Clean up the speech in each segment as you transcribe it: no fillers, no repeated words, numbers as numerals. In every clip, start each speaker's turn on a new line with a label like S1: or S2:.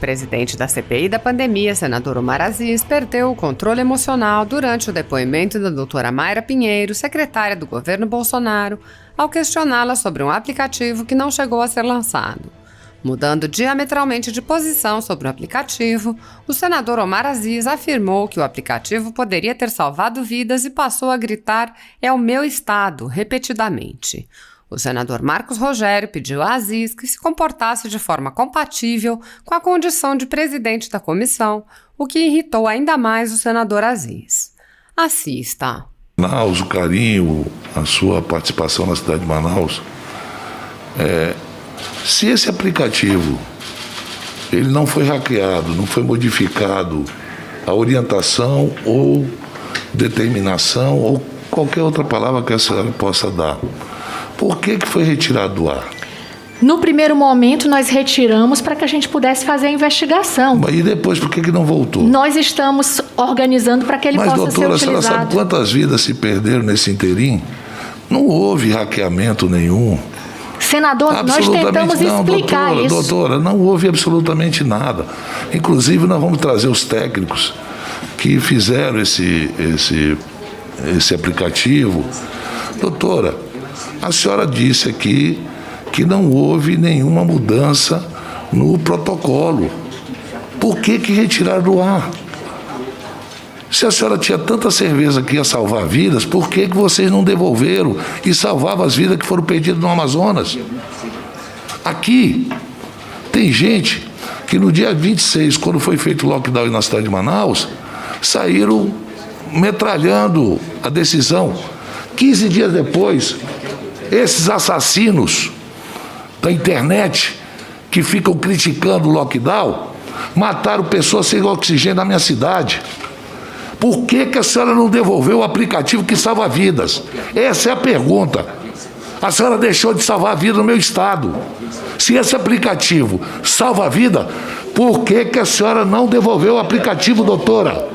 S1: presidente da CPI da pandemia, senador Omar Aziz, perdeu o controle emocional durante o depoimento da doutora Mayra Pinheiro, secretária do governo Bolsonaro, ao questioná-la sobre um aplicativo que não chegou a ser lançado. Mudando diametralmente de posição sobre o aplicativo, o senador Omar Aziz afirmou que o aplicativo poderia ter salvado vidas e passou a gritar "é o meu estado" repetidamente. O senador Marcos Rogério pediu a Aziz que se comportasse de forma compatível com a condição de presidente da comissão, o que irritou ainda mais o senador Aziz. Assista.
S2: Manaus, o carinho, a sua participação na cidade de Manaus. Se esse aplicativo ele não foi hackeado, não foi modificado, a orientação ou determinação ou qualquer outra palavra que a senhora possa dar, por que foi retirado do ar?
S3: No primeiro momento, nós retiramos para que a gente pudesse fazer a investigação.
S2: E depois, por que não voltou?
S3: Nós estamos organizando para que ele possa ser utilizado. Mas, doutora, a senhora sabe
S2: quantas vidas se perderam nesse interim? Não houve hackeamento nenhum.
S3: Senador, nós tentamos explicar isso.
S2: Doutora, não houve absolutamente nada. Inclusive, nós vamos trazer os técnicos que fizeram esse aplicativo. Doutora, a senhora disse aqui que não houve nenhuma mudança no protocolo. Por que retiraram do ar? Se a senhora tinha tanta certeza que ia salvar vidas, por que vocês não devolveram e salvavam as vidas que foram perdidas no Amazonas? Aqui tem gente que no dia 26, quando foi feito o lockdown na cidade de Manaus, saíram metralhando a decisão. 15 dias depois, esses assassinos da internet que ficam criticando o lockdown mataram pessoas sem oxigênio na minha cidade. Por que a senhora não devolveu o aplicativo que salva vidas? Essa é a pergunta. A senhora deixou de salvar a vida no meu estado. Se esse aplicativo salva a vida, por que a senhora não devolveu o aplicativo, doutora?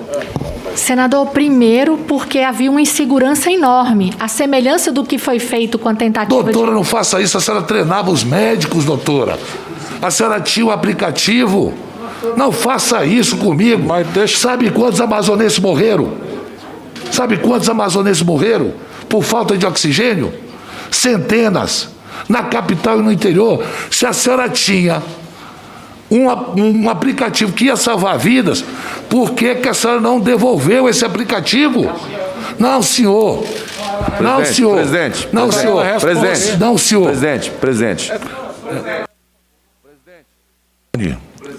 S3: Senador, primeiro porque havia uma insegurança enorme. A semelhança do que foi feito com a tentativa
S2: Doutora, não faça isso. A senhora treinava os médicos, doutora. A senhora tinha o aplicativo. Não faça isso comigo. Sabe quantos amazonenses morreram? Sabe quantos amazonenses morreram por falta de oxigênio? Centenas. Na capital e no interior. Se a senhora tinha um aplicativo que ia salvar vidas, por que a senhora não devolveu esse aplicativo? Não, senhor. Não, senhor.
S4: Presidente.
S2: Não, senhor.
S4: Presidente.
S2: Não, senhor.
S4: Presidente.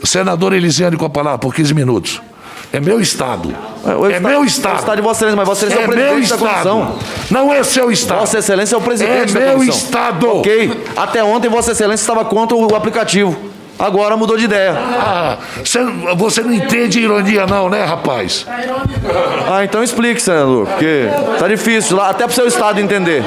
S2: Senador Elisiane com a palavra por 15 minutos. É meu estado. É meu estado.
S4: O estado de Vossa Excelência, mas Vossa Excelência é o presidente da comissão.
S2: Não é seu estado.
S4: Vossa Excelência é o presidente da comissão.
S2: É meu estado.
S4: Ok. Até ontem Vossa Excelência estava contra o aplicativo. Agora mudou de ideia.
S2: Você não entende ironia não, né, rapaz?
S4: Então explique, senador, porque tá difícil, até para o seu estado entender.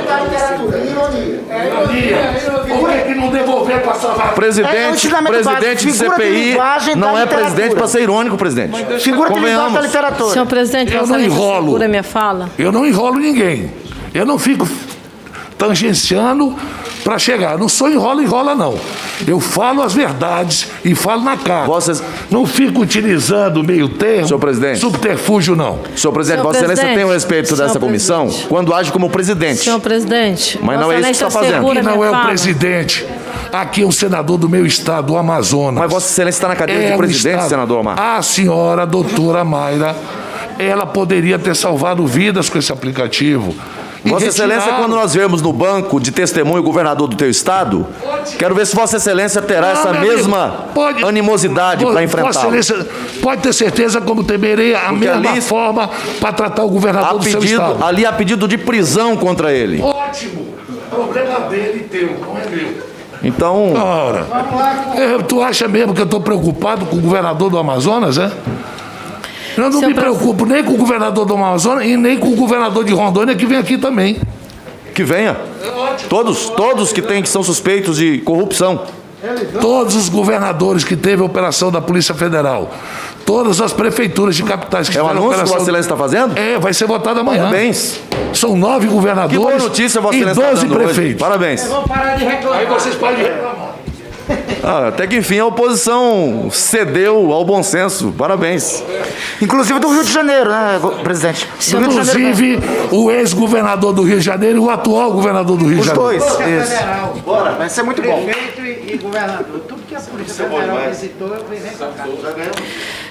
S2: Por que não devolver para salvar?
S4: Presidente de CPI não é presidente para ser irônico, presidente.
S5: Figura de linguagem da literatura.
S3: Senhor presidente,
S2: eu não enrolo.
S3: Segura minha fala.
S2: Eu não enrolo ninguém. Eu não fico tangenciando para chegar. Não sou enrola, não. Eu falo as verdades e falo na cara. Não fico utilizando meio termo,
S4: senhor presidente,
S2: subterfúgio, não.
S4: Senhor presidente, Vossa Excelência tem o respeito dessa comissão quando age como presidente.
S3: Senhor presidente,
S4: mas não é isso que está fazendo.
S2: Aqui não é o presidente. Aqui é um senador do meu estado, o Amazonas.
S4: Mas Vossa Excelência está na cadeira de presidente, senador Omar.
S2: A senhora, doutora Mayra, ela poderia ter salvado vidas com esse aplicativo.
S4: Vossa Excelência, quando nós vemos no banco de testemunho o governador do teu estado, quero ver se Vossa Excelência terá essa mesma animosidade para enfrentá-lo.
S2: Vossa Excelência pode ter certeza como temerei a mesma forma para tratar o governador do seu estado.
S4: Ali há pedido de prisão contra ele.
S2: Ótimo. Problema dele e teu, não é meu.
S4: Então...
S2: Ora, tu acha mesmo que eu estou preocupado com o governador do Amazonas, é? Eu não me preocupo nem com o governador do Amazonas e nem com o governador de Rondônia, que vem aqui também.
S4: Que venha. Todos que são suspeitos de corrupção.
S2: Todos os governadores que teve a operação da Polícia Federal. Todas as prefeituras de capitais que
S4: tiveram a operação... É o anúncio que Vossa Excelência está fazendo?
S2: Vai ser votado amanhã.
S4: Parabéns.
S2: São 9 governadores
S4: que boa notícia, Vossa Excelência,
S2: e 12 prefeitos.
S4: Parabéns.
S5: Eu vou parar de reclamar.
S2: Aí vocês podem reclamar.
S4: Até que enfim a oposição cedeu ao bom senso. Parabéns.
S5: Inclusive do Rio de Janeiro, né, presidente?
S2: Inclusive o ex-governador do Rio de Janeiro e o atual governador do Rio de Janeiro.
S5: Os dois, isso.
S6: Bora.
S5: Vai ser muito bom.
S6: Prefeito e governador. Tudo que a Polícia Federal visitou, eu vim pra cá.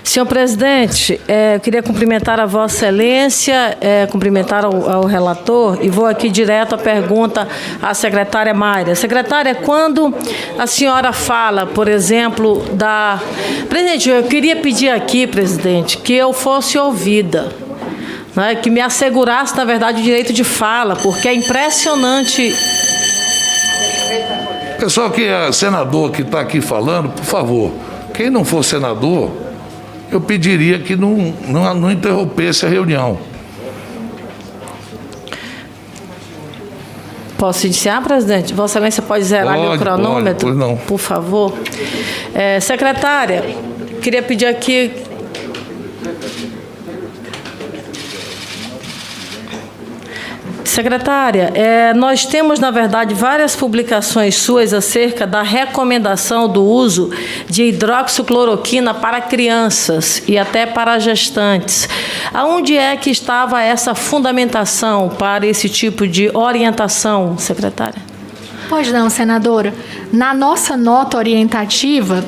S7: Senhor presidente, eu queria cumprimentar a Vossa Excelência, cumprimentar ao relator e vou aqui direto à pergunta à secretária Mayra. Secretária, quando a senhora fala, por exemplo, da... Presidente, eu queria pedir aqui, presidente, que eu fosse ouvida, né, que me assegurasse, na verdade, o direito de fala, porque é impressionante...
S2: Pessoal que é senador que está aqui falando, por favor, quem não for senador, eu pediria que não interrompesse a reunião.
S7: Posso iniciar, presidente? Vossa Excelência pode zerar ali o cronômetro?
S2: Pois não.
S7: Por favor. Secretária, queria pedir aqui... Secretária, nós temos, na verdade, várias publicações suas acerca da recomendação do uso de hidroxicloroquina para crianças e até para gestantes. Aonde é que estava essa fundamentação para esse tipo de orientação, secretária?
S3: Pois não, senadora. Na nossa nota orientativa,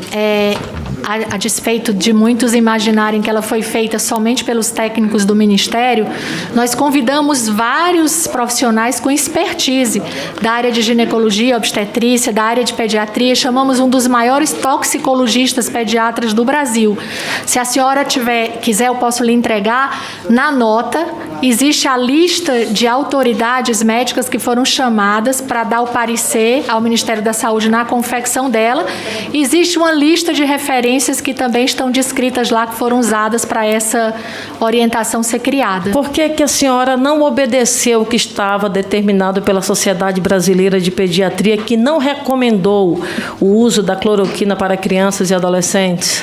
S3: a despeito de muitos imaginarem que ela foi feita somente pelos técnicos do Ministério, nós convidamos vários profissionais com expertise da área de ginecologia, obstetrícia, da área de pediatria, chamamos um dos maiores toxicologistas pediatras do Brasil. Se a senhora quiser, eu posso lhe entregar. Na nota, existe a lista de autoridades médicas que foram chamadas para dar o parecer ao Ministério da Saúde na confecção dela. Existe uma lista de referências que também estão descritas lá, que foram usadas para essa orientação ser criada.
S7: Por que a senhora não obedeceu o que estava determinado pela Sociedade Brasileira de Pediatria, que não recomendou o uso da cloroquina para crianças e adolescentes?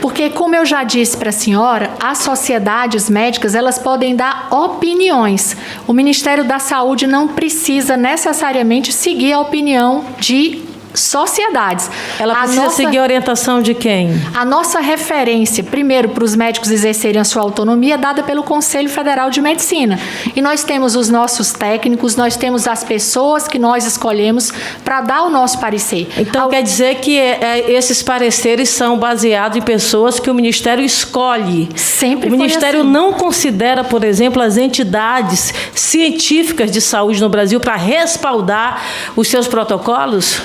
S3: Porque, como eu já disse para a senhora, as sociedades médicas, elas podem dar opiniões. O Ministério da Saúde não precisa necessariamente seguir a opinião de sociedades.
S7: Ela precisa seguir a orientação de quem?
S3: A nossa referência, primeiro, para os médicos exercerem a sua autonomia, é dada pelo Conselho Federal de Medicina. E nós temos os nossos técnicos, nós temos as pessoas que nós escolhemos para dar o nosso parecer.
S7: Então, quer dizer que esses pareceres são baseados em pessoas que o Ministério escolhe.
S3: Sempre
S7: o Ministério
S3: assim.
S7: Não considera, por exemplo, as entidades científicas de saúde no Brasil para respaldar os seus protocolos?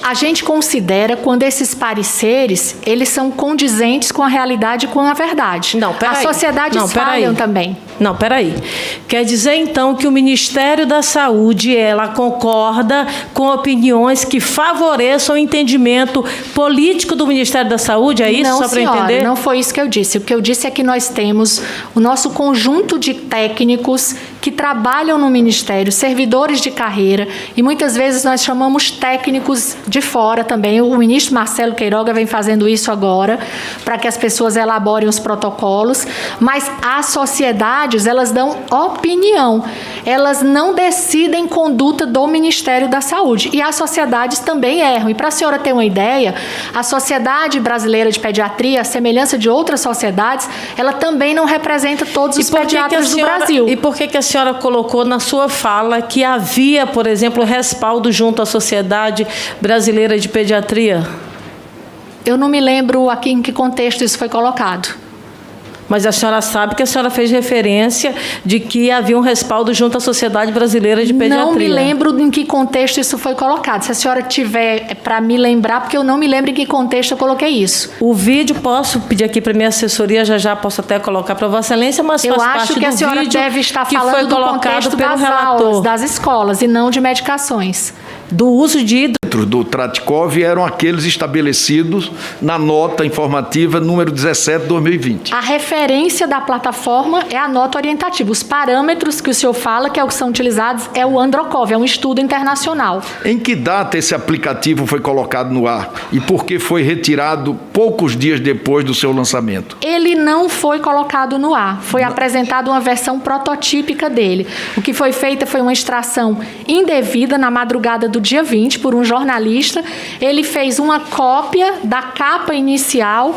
S3: A gente considera quando esses pareceres, eles são condizentes com a realidade e com a verdade.
S7: Não, peraí.
S3: As sociedades falham também.
S7: Não, peraí. Quer dizer, então, que o Ministério da Saúde, ela concorda com opiniões que favoreçam o entendimento político do Ministério da Saúde? É isso, só para entender?
S3: Não foi isso que eu disse. O que eu disse é que nós temos o nosso conjunto de técnicos que trabalham no Ministério, servidores de carreira, e muitas vezes nós chamamos técnicos de fora também. O ministro Marcelo Queiroga vem fazendo isso agora, para que as pessoas elaborem os protocolos, mas as sociedades, elas dão opinião, elas não decidem conduta do Ministério da Saúde, e as sociedades também erram. E para a senhora ter uma ideia, a Sociedade Brasileira de Pediatria, a semelhança de outras sociedades, ela também não representa todos os pediatras do Brasil.
S7: E por que a senhora colocou na sua fala que havia, por exemplo, respaldo junto à Sociedade Brasileira de Pediatria?
S3: Eu não me lembro aqui em que contexto isso foi colocado.
S7: Mas a senhora sabe que a senhora fez referência de que havia um respaldo junto à Sociedade Brasileira de Pediatria.
S3: Não me lembro em que contexto isso foi colocado. Se a senhora tiver para me lembrar, porque eu não me lembro em que contexto eu coloquei isso.
S7: O vídeo, posso pedir aqui para minha assessoria, já posso até colocar para Vossa Excelência, mas
S3: eu
S7: faz parte
S3: acho que a senhora deve estar falando do contexto das aulas, das escolas, e não de medicações.
S7: Do uso de
S8: do Tratikov eram aqueles estabelecidos na nota informativa número 17/2020.
S3: A referência da plataforma é a nota orientativa. Os parâmetros que o senhor fala, que é o que são utilizados, é o Androcov, é um estudo internacional.
S8: Em que data esse aplicativo foi colocado no ar e por que foi retirado poucos dias depois do seu lançamento?
S3: Ele não foi colocado no ar. Foi apresentada uma versão prototípica dele. O que foi feita foi uma extração indevida na madrugada do do dia 20 por um jornalista. Ele fez uma cópia da capa inicial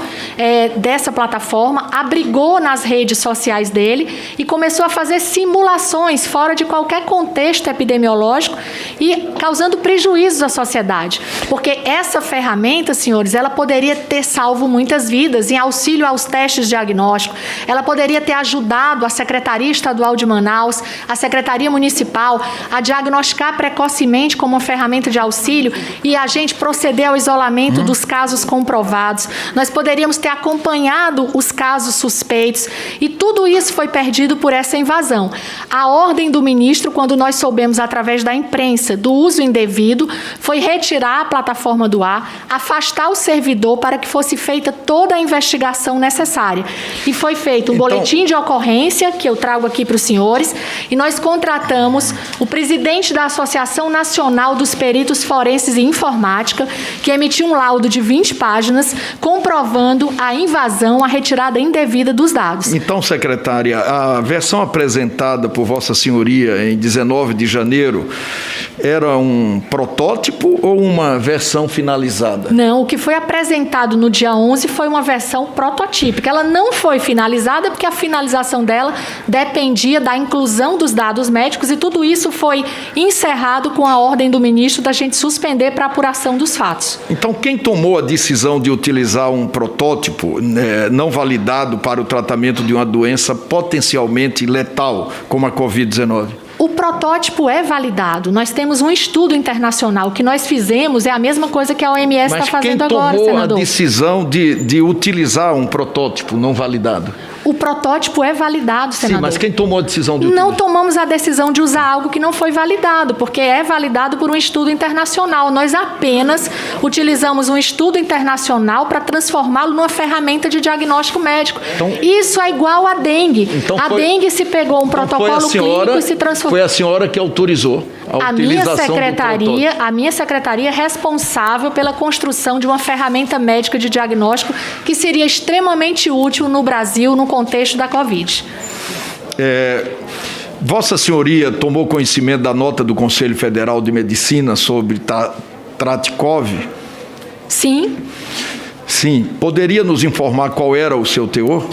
S3: dessa plataforma, abrigou nas redes sociais dele e começou a fazer simulações fora de qualquer contexto epidemiológico e causando prejuízos à sociedade. Porque essa ferramenta, senhores, ela poderia ter salvo muitas vidas em auxílio aos testes diagnósticos, ela poderia ter ajudado a Secretaria Estadual de Manaus, a Secretaria Municipal a diagnosticar precocemente como uma ferramenta de auxílio e a gente proceder ao isolamento dos casos comprovados. Nós poderíamos ter acompanhado os casos suspeitos e tudo isso foi perdido por essa invasão. A ordem do ministro, quando nós soubemos através da imprensa do uso indevido, foi retirar a plataforma do ar, afastar o servidor para que fosse feita toda a investigação necessária. E foi feito um boletim de ocorrência, que eu trago aqui para os senhores, e nós contratamos o presidente da Associação Nacional dos Peritos Forenses e Informática, que emitiu um laudo de 20 páginas comprovando a invasão, a retirada indevida dos dados.
S8: Então, secretária, a versão apresentada por Vossa Senhoria em 19 de janeiro era um protótipo ou uma versão finalizada?
S3: Não, o que foi apresentado no dia 11 foi uma versão prototípica. Ela não foi finalizada porque a finalização dela dependia da inclusão dos dados médicos e tudo isso foi encerrado com a ordem do ministro da gente suspender para apuração dos fatos.
S8: Então, quem tomou a decisão de utilizar um protótipo não validado para o tratamento de uma doença potencialmente letal, como a Covid-19?
S3: O protótipo é validado. Nós temos um estudo internacional que nós fizemos, é a mesma coisa que a OMS está fazendo agora, senador.
S8: Mas quem tomou a decisão de utilizar um protótipo não validado?
S3: O protótipo é validado, senador.
S8: Sim, mas quem tomou a decisão de utilizar?
S3: Não tomamos a decisão de usar algo que não foi validado, porque é validado por um estudo internacional. Nós apenas utilizamos um estudo internacional para transformá-lo numa ferramenta de diagnóstico médico. Então, isso é igual à dengue. Então dengue se pegou um protocolo clínico e se transformou.
S8: Foi a senhora que autorizou a utilização do protótipo.
S3: A minha secretaria é responsável pela construção de uma ferramenta médica de diagnóstico que seria extremamente útil no Brasil, no contexto da Covid.
S8: Vossa Senhoria tomou conhecimento da nota do Conselho Federal de Medicina sobre Tratikov?
S3: Sim.
S8: Sim. Poderia nos informar qual era o seu teor?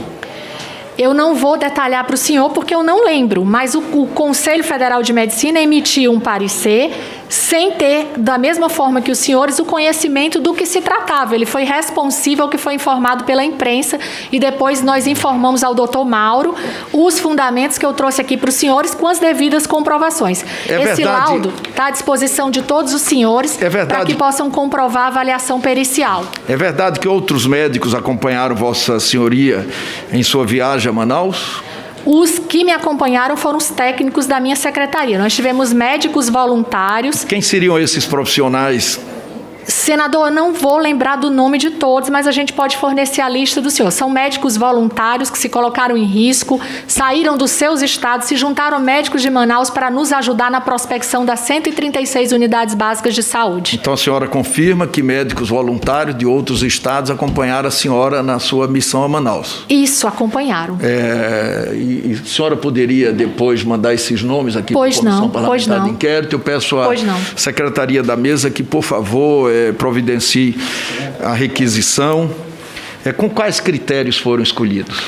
S3: Eu não vou detalhar para o senhor porque eu não lembro, mas o Conselho Federal de Medicina emitiu um parecer sem ter, da mesma forma que os senhores, o conhecimento do que se tratava. Ele foi responsivo ao que foi informado pela imprensa e depois nós informamos ao doutor Mauro os fundamentos que eu trouxe aqui para os senhores com as devidas comprovações. Esse laudo está à disposição de todos os senhores para que possam comprovar a avaliação pericial.
S8: É verdade que outros médicos acompanharam Vossa Senhoria em sua viagem a Manaus?
S3: Os que me acompanharam foram os técnicos da minha secretaria. Nós tivemos médicos voluntários.
S8: Quem seriam esses profissionais?
S3: Senador, eu não vou lembrar do nome de todos, mas a gente pode fornecer a lista do senhor. São médicos voluntários que se colocaram em risco, saíram dos seus estados, se juntaram a médicos de Manaus para nos ajudar na prospecção das 136 unidades básicas de saúde.
S8: Então a senhora confirma que médicos voluntários de outros estados acompanharam a senhora na sua missão a Manaus?
S3: Isso, acompanharam.
S8: E a senhora poderia depois mandar esses nomes aqui para a Comissão Parlamentar de Inquérito? Eu peço à Secretaria da Mesa que, por favor, providencie a requisição. Com quais critérios foram escolhidos?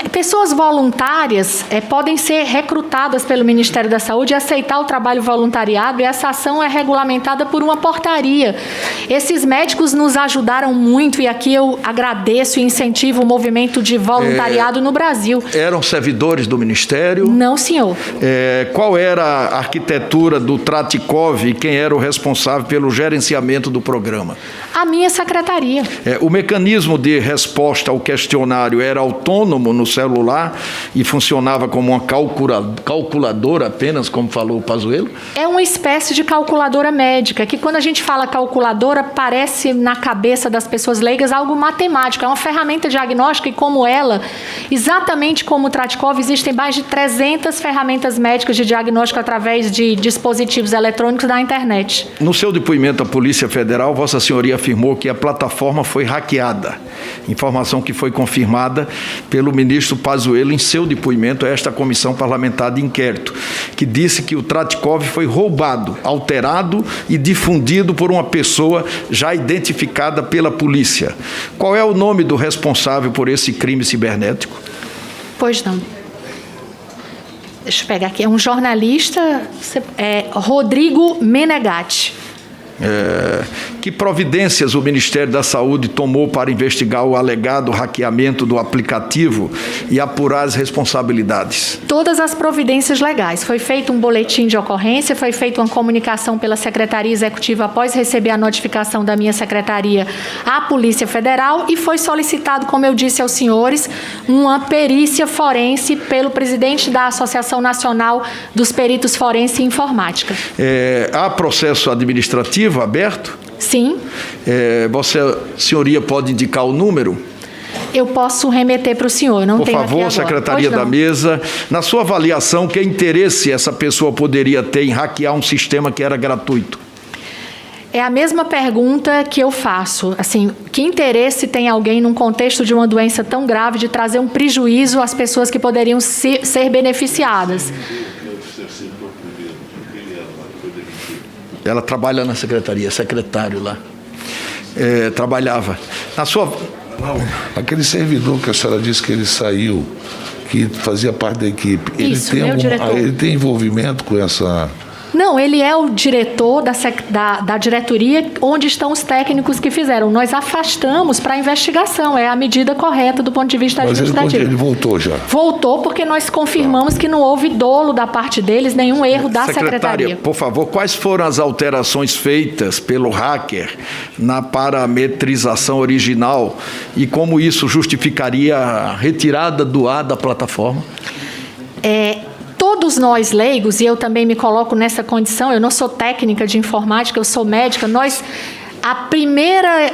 S3: Pessoas voluntárias podem ser recrutadas pelo Ministério da Saúde e aceitar o trabalho voluntariado, e essa ação é regulamentada por uma portaria. Esses médicos nos ajudaram muito e aqui eu agradeço e incentivo o movimento de voluntariado no Brasil.
S8: Eram servidores do Ministério?
S3: Não, senhor.
S8: Qual era a arquitetura do Tratikov e quem era o responsável pelo gerenciamento do programa?
S3: A minha secretaria.
S8: O mecanismo de resposta ao questionário era autônomo no celular e funcionava como uma calculadora apenas, como falou o Pazuello?
S3: É uma espécie de calculadora médica, que quando a gente fala calculadora, parece na cabeça das pessoas leigas algo matemático. É uma ferramenta diagnóstica e como ela, exatamente como o Tratikov, existem mais de 300 ferramentas médicas de diagnóstico através de dispositivos eletrônicos da internet.
S8: No seu depoimento à Polícia Federal, Vossa Senhoria afirmou que a plataforma foi hackeada, informação que foi confirmada pelo ministro Pazuello em seu depoimento a esta comissão parlamentar de inquérito, que disse que o Tratikov foi roubado, alterado e difundido por uma pessoa já identificada pela polícia. Qual é o nome do responsável por esse crime cibernético?
S3: Pois não. Deixa eu pegar aqui. É um jornalista, Rodrigo Menegatti.
S8: Que providências o Ministério da Saúde tomou para investigar o alegado hackeamento do aplicativo e apurar as responsabilidades?
S3: Todas as providências legais. Foi feito um boletim de ocorrência, foi feita uma comunicação pela Secretaria Executiva após receber a notificação da minha secretaria à Polícia Federal e foi solicitado, como eu disse aos senhores, uma perícia forense pelo presidente da Associação Nacional dos Peritos Forense e Informática.
S8: Há processo administrativo aberto?
S3: Sim.
S8: Vossa Senhoria pode indicar o número?
S3: Eu posso remeter para o senhor, eu não tenho aqui agora.
S8: Por favor, Secretaria da Mesa, na sua avaliação, que interesse essa pessoa poderia ter em hackear um sistema que era gratuito?
S3: É a mesma pergunta que eu faço. Assim, que interesse tem alguém, num contexto de uma doença tão grave, de trazer um prejuízo às pessoas que poderiam ser beneficiadas?
S8: Ela trabalha na secretaria, secretário lá. Trabalhava. Na sua...
S2: Aquele servidor que a senhora disse que ele saiu, que fazia parte da equipe,
S3: Isso,
S2: ele tem envolvimento com essa...
S3: Não, ele é o diretor da diretoria, onde estão os técnicos que fizeram. Nós afastamos para a investigação, é a medida correta do ponto de vista administrativo.
S2: Mas ele voltou já?
S3: Voltou porque nós confirmamos que não houve dolo da parte deles, nenhum erro da secretaria.
S8: Por favor, quais foram as alterações feitas pelo hacker na parametrização original e como isso justificaria a retirada do ar da plataforma?
S3: Todos nós leigos, e eu também me coloco nessa condição, eu não sou técnica de informática, eu sou médica, a primeira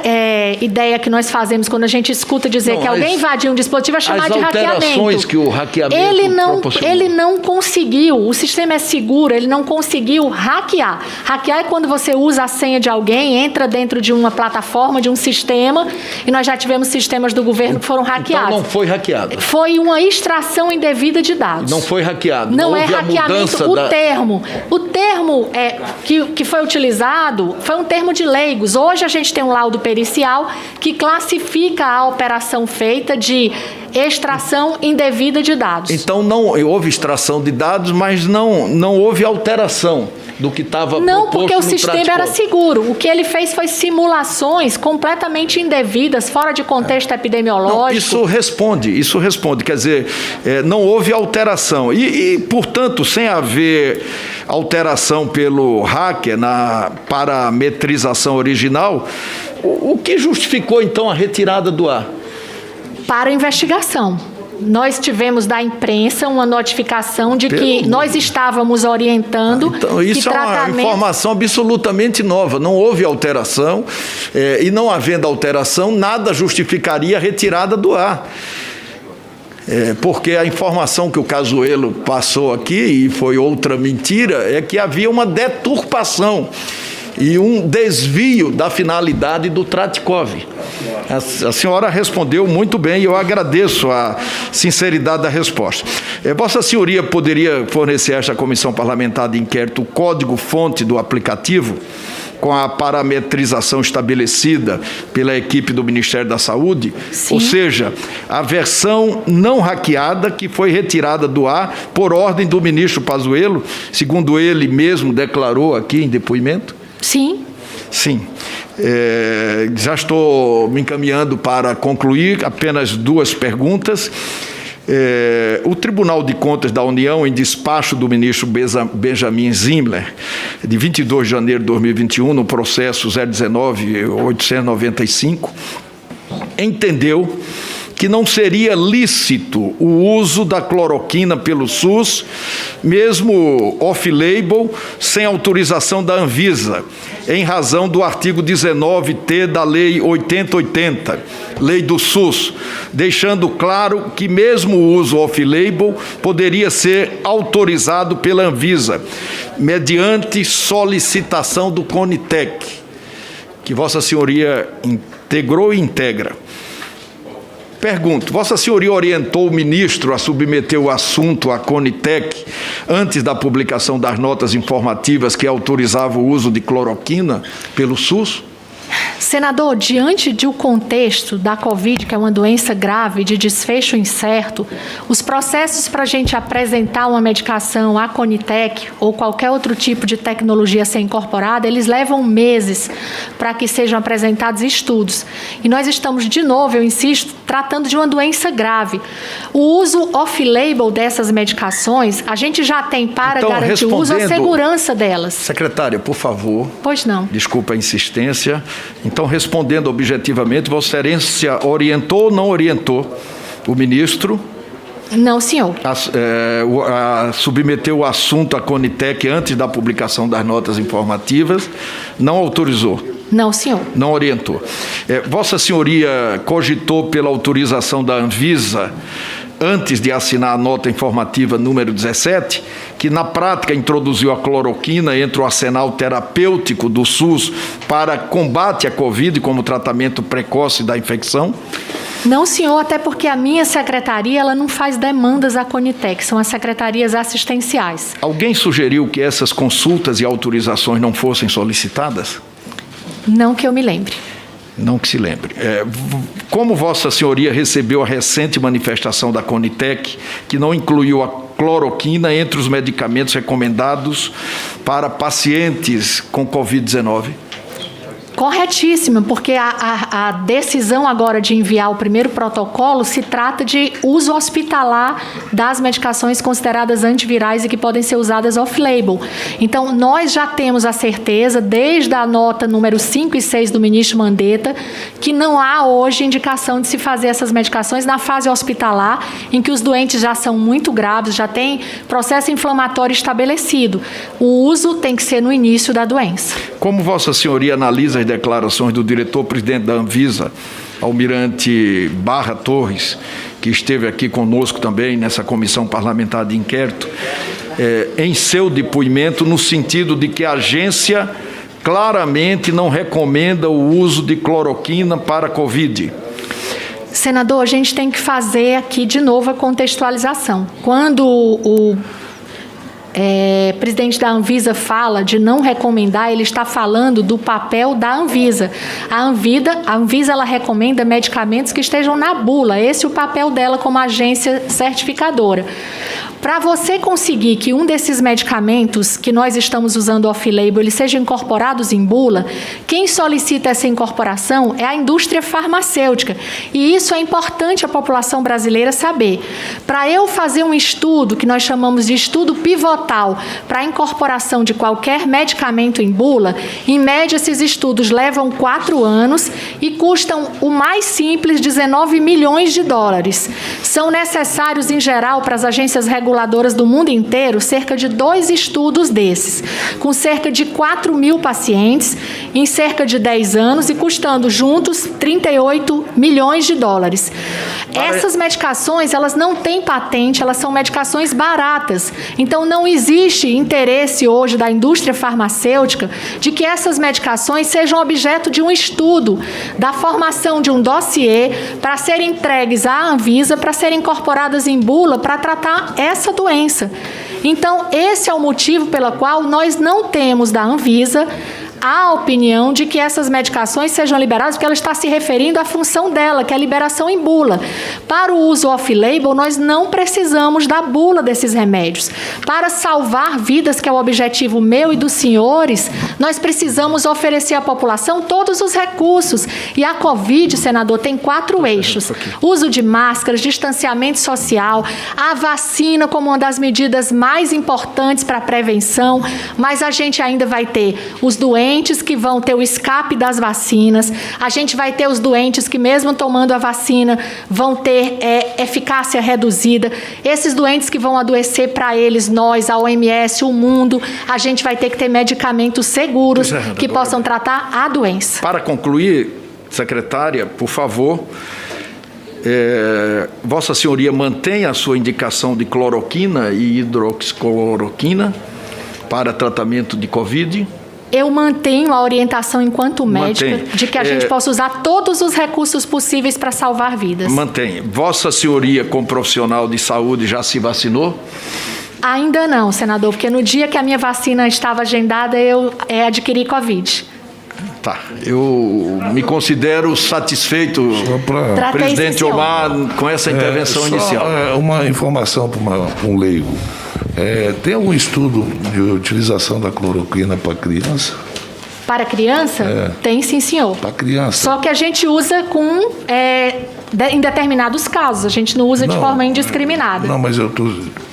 S3: ideia que nós fazemos quando a gente escuta dizer que alguém invadiu um dispositivo é chamar de hackeamento.
S8: As alterações que o hackeamento proporcionou.
S3: Ele não conseguiu, o sistema é seguro, ele não conseguiu hackear. Hackear é quando você usa a senha de alguém, entra dentro de uma plataforma, de um sistema, e nós já tivemos sistemas do governo que foram hackeados.
S8: Então não foi hackeado.
S3: Foi uma extração indevida de dados.
S8: Não foi hackeado.
S3: Não é hackeamento. O termo que foi utilizado foi um termo de leigos. Hoje a gente tem um laudo pericial que classifica a operação feita de extração indevida de dados.
S8: Então não houve extração de dados, mas não houve alteração do que estava proposto no
S3: Não, porque o sistema
S8: Tratikov.
S3: era seguro. O que ele fez foi simulações completamente indevidas, fora de contexto epidemiológico.
S8: Não, isso responde. Quer dizer, não houve alteração. E, portanto, sem haver alteração pelo hacker na parametrização original, o que justificou, então, a retirada do ar?
S3: Para investigação. Nós tivemos da imprensa uma notificação de que nós estávamos orientando...
S8: Então, isso é uma informação absolutamente nova. Não houve alteração, e não havendo alteração, nada justificaria a retirada do ar. Porque a informação que o Pazuello passou aqui, e foi outra mentira, é que havia uma deturpação e um desvio da finalidade do Tratikov. A senhora respondeu muito bem e eu agradeço a sinceridade da resposta. Vossa Senhoria poderia fornecer a esta comissão parlamentar de inquérito o código-fonte do aplicativo com a parametrização estabelecida pela equipe do Ministério da Saúde?
S3: Sim.
S8: Ou seja, a versão não hackeada que foi retirada do ar por ordem do ministro Pazuello, segundo ele mesmo declarou aqui em depoimento?
S3: Sim.
S8: Sim. Já estou me encaminhando para concluir, apenas 2 perguntas. O Tribunal de Contas da União, em despacho do ministro Benjamin Zimler, de 22 de janeiro de 2021, no processo 019-895, entendeu que não seria lícito o uso da cloroquina pelo SUS, mesmo off-label, sem autorização da Anvisa, em razão do artigo 19T da Lei 8080, Lei do SUS, deixando claro que mesmo o uso off-label poderia ser autorizado pela Anvisa, mediante solicitação do CONITEC, que Vossa Senhoria integrou e integra. Pergunto, Vossa Senhoria orientou o ministro a submeter o assunto à CONITEC antes da publicação das notas informativas que autorizavam o uso de cloroquina pelo SUS?
S3: Senador, diante do contexto da Covid, que é uma doença grave de desfecho incerto, os processos para a gente apresentar uma medicação à CONITEC ou qualquer outro tipo de tecnologia a ser incorporada, eles levam meses para que sejam apresentados estudos. E nós estamos, de novo, eu insisto, tratando de uma doença grave. O uso off-label dessas medicações, a gente já tem para garantir o uso, a segurança delas.
S8: Secretária, por favor.
S3: Pois não.
S8: Desculpa a insistência. Então, respondendo objetivamente, Vossa Excelência orientou ou não orientou o ministro?
S3: Não, senhor.
S8: Submeteu o assunto à CONITEC antes da publicação das notas informativas, não autorizou?
S3: Não, senhor.
S8: Não orientou. Vossa Senhoria cogitou pela autorização da Anvisa, antes de assinar a nota informativa número 17, que na prática introduziu a cloroquina entre o arsenal terapêutico do SUS para combate à Covid como tratamento precoce da infecção?
S3: Não, senhor, até porque a minha secretaria ela não faz demandas à CONITEC, são as secretarias assistenciais.
S8: Alguém sugeriu que essas consultas e autorizações não fossem solicitadas?
S3: Não que eu me lembre.
S8: Não que se lembre. Como Vossa Senhoria recebeu a recente manifestação da CONITEC, que não incluiu a cloroquina entre os medicamentos recomendados para pacientes com Covid-19?
S3: Corretíssima, porque a decisão agora de enviar o primeiro protocolo se trata de uso hospitalar das medicações consideradas antivirais e que podem ser usadas off-label. Então, nós já temos a certeza, desde a nota número 5 e 6 do ministro Mandetta, que não há hoje indicação de se fazer essas medicações na fase hospitalar, em que os doentes já são muito graves, já tem processo inflamatório estabelecido. O uso tem que ser no início da doença.
S8: Como Vossa Senhoria analisa as declarações do diretor-presidente da Anvisa, Almirante Barra Torres, que esteve aqui conosco também nessa comissão parlamentar de inquérito, em seu depoimento, no sentido de que a agência claramente não recomenda o uso de cloroquina para a Covid?
S3: Senador, a gente tem que fazer aqui de novo a contextualização. Quando o presidente da Anvisa fala de não recomendar, ele está falando do papel da Anvisa. A Anvisa ela recomenda medicamentos que estejam na bula, esse é o papel dela como agência certificadora. Para você conseguir que um desses medicamentos que nós estamos usando off-label, eles sejam incorporados em bula, quem solicita essa incorporação é a indústria farmacêutica. E isso é importante a população brasileira saber. Para eu fazer um estudo, que nós chamamos de estudo pivotal, para a incorporação de qualquer medicamento em bula, em média esses estudos levam 4 anos e custam, o mais simples, 19 milhões de dólares. São necessários, em geral, para as agências reguladoras do mundo inteiro, cerca de 2 estudos desses, com cerca de 4 mil pacientes, em cerca de 10 anos e custando juntos 38 milhões de dólares. Essas medicações, elas não têm patente, elas são medicações baratas. Então, não existe interesse hoje da indústria farmacêutica de que essas medicações sejam objeto de um estudo, da formação de um dossiê para serem entregues à Anvisa, para serem incorporadas em bula para tratar essa doença. Então, esse é o motivo pelo qual nós não temos da Anvisa a opinião de que essas medicações sejam liberadas, porque ela está se referindo à função dela, que é a liberação em bula. Para o uso off-label, nós não precisamos da bula desses remédios. Para salvar vidas, que é o objetivo meu e dos senhores, nós precisamos oferecer à população todos os recursos. E a Covid, senador, tem 4 eixos. Uso de máscaras, distanciamento social, a vacina como uma das medidas mais importantes para a prevenção, mas a gente ainda vai ter os doentes que vão ter o escape das vacinas, a gente vai ter os doentes que, mesmo tomando a vacina, vão ter eficácia reduzida, esses doentes que vão adoecer, para eles, nós, a OMS, o mundo, a gente vai ter que ter medicamentos seguros que possam tratar a doença.
S8: Para concluir, secretária, por favor, Vossa Senhoria mantém a sua indicação de cloroquina e hidroxicloroquina para tratamento de Covid?
S3: Eu mantenho a orientação enquanto médica de que a gente possa usar todos os recursos possíveis para salvar vidas.
S8: Mantém. Vossa Senhoria, como profissional de saúde, já se vacinou?
S3: Ainda não, senador, porque no dia que a minha vacina estava agendada, eu adquiri Covid.
S8: Tá, eu me considero satisfeito, presidente Omar, com essa intervenção inicial.
S2: Uma informação para um leigo. Tem algum estudo de utilização da cloroquina para criança?
S3: Para criança? Tem sim, senhor.
S2: Para criança.
S3: Só que a gente usa em determinados casos, a gente não usa de forma indiscriminada.
S2: Não, mas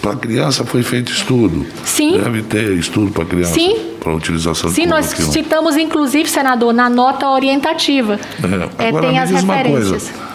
S2: para criança foi feito estudo.
S3: Sim.
S2: Deve ter estudo para criança.
S3: Sim.
S2: Para utilização de
S3: Sim, nós citamos, inclusive, senador, na nota orientativa.
S2: Agora,
S3: tem
S2: me
S3: as
S2: diz
S3: referências.
S2: Uma coisa.